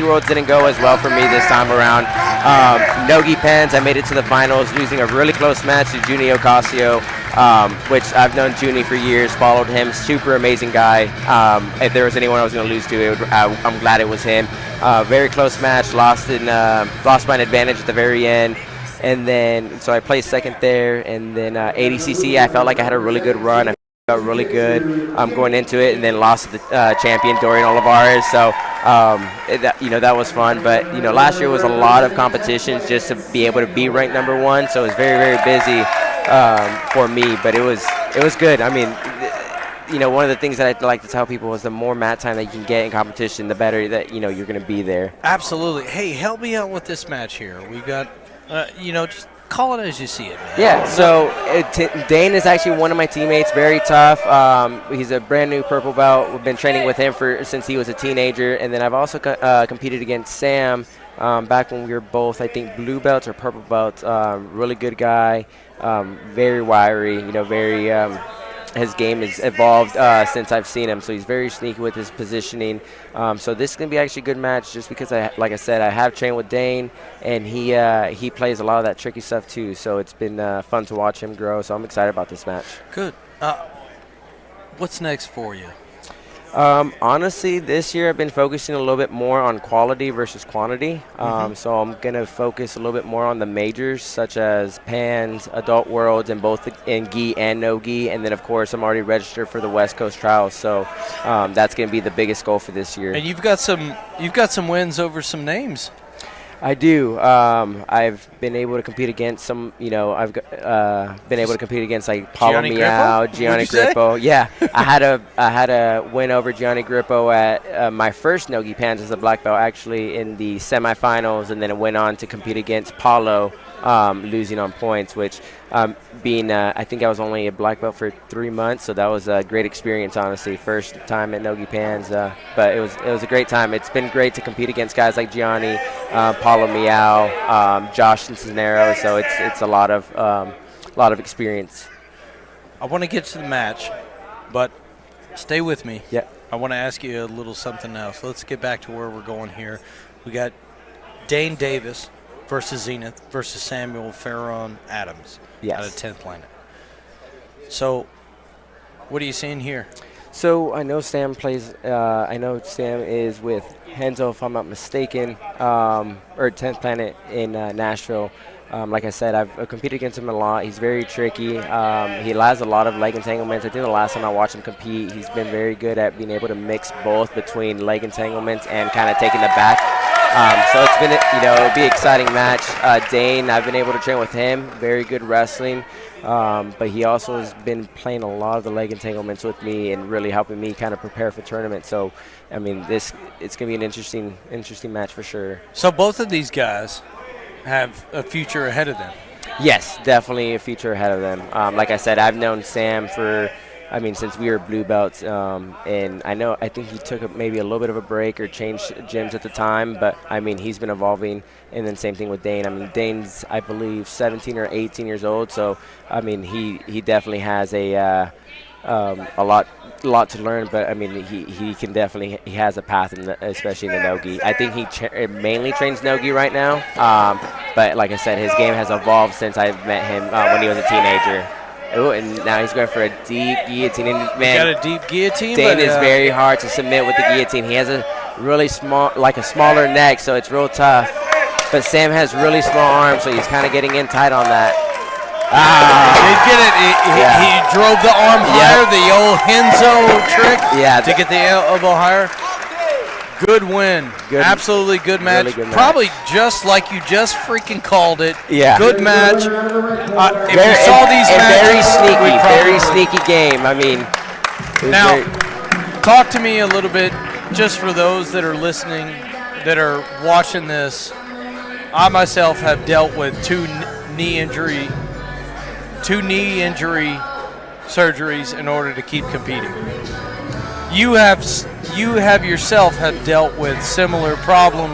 Worlds didn't go as well for me this time around. Nogi Pens, I made it to the finals, losing a really close match to Junie Ocasio, which I've known Junie for years, followed him, super amazing guy. If there was anyone I was going to lose to, I'm glad it was him. Very close match, lost by an advantage at the very end. And then, so I placed second there, and then ADCC, I felt like I had a really good run. I felt really good going into it, and then lost to the champion, Dorian Olivares. So, that was fun. But, last year was a lot of competitions just to be able to be ranked #1. So it was very, very busy for me, but it was good. I mean, one of the things that I like to tell people is the more mat time that you can get in competition, the better that, you're going to be there. Absolutely. Hey, help me out with this match here. We've got, just call it as you see it, man. Yeah, so Dane is actually one of my teammates, very tough. He's a brand new purple belt. We've been training with him since he was a teenager. And then I've also competed against Sam back when we were both, I think, blue belts or purple belts. Really good guy, very wiry, very his game has evolved since I've seen him, so he's very sneaky with his positioning. So this is going to be actually a good match just because, like I said, I have trained with Dane, and he plays a lot of that tricky stuff too. So it's been fun to watch him grow, so I'm excited about this match. Good. What's next for you? Honestly, this year I've been focusing a little bit more on quality versus quantity. So I'm going to focus a little bit more on the majors, such as Pans, Adult Worlds, and both in gi and no gi. And then, of course, I'm already registered for the West Coast Trials. So that's going to be the biggest goal for this year. And you've got some wins over some names. I do. I've been able to compete against some, I've been able to compete against like Paulo Miao, Gianni Grippo. Yeah, I had a win over Gianni Grippo at my first Nogi Pans as a black belt, actually in the semifinals, and then I went on to compete against Paulo, losing on points, which I think I was only a black belt for 3 months, so that was a great experience, honestly. First time at Nogi Pans, but it was a great time. It's been great to compete against guys like Gianni, Paulo Miao, Josh Cisneros, so it's a lot of experience. I want to get to the match, but stay with me. Yeah. I want to ask you a little something else. Let's get back to where we're going here. We got Dane Davis versus Zenith versus Samuel Farron Adams out of 10th Planet. So, what are you seeing here? So I know Sam plays. I know Sam is with Henzo, if I'm not mistaken, or 10th Planet in Nashville. Like I said, I've competed against him a lot. He's very tricky. He has a lot of leg entanglements. I think the last time I watched him compete, he's been very good at being able to mix both between leg entanglements and kind of taking the back. So it's been, it'll be an exciting match. Dane, I've been able to train with him. Very good wrestling. But he also has been playing a lot of the leg entanglements with me and really helping me kind of prepare for tournament. So, I mean, it's going to be an interesting match for sure. So both of these guys have a future ahead of them. Yes, definitely a future ahead of them. Like I said, I've known Sam since we were blue belts, and I think he took maybe a little bit of a break or changed gyms at the time, but he's been evolving. And then same thing with Dane. Dane's, I believe, 17 or 18 years old, so he definitely has a lot to learn, but he can definitely, he has a path especially in the no-gi. I think he mainly trains no-gi right now, but like I said, his game has evolved since I met him when he was a teenager. Ooh, and now he's going for a deep guillotine. And man, got a deep guillotine. Dane is very hard to submit with the guillotine. He has a really smaller neck, so it's real tough. But Sam has really small arms, so he's kind of getting in tight on that. He did it. He drove the arm higher, the old Henzo trick to get the elbow higher. Good win. Absolutely good match. Really good match. Probably just like you just freaking called it. Yeah. Good match. If you saw these matches, very sneaky game. Now, talk to me a little bit, just for those that are listening, that are watching this. I myself have dealt with two knee injury surgeries in order to keep competing. You yourself have dealt with similar problems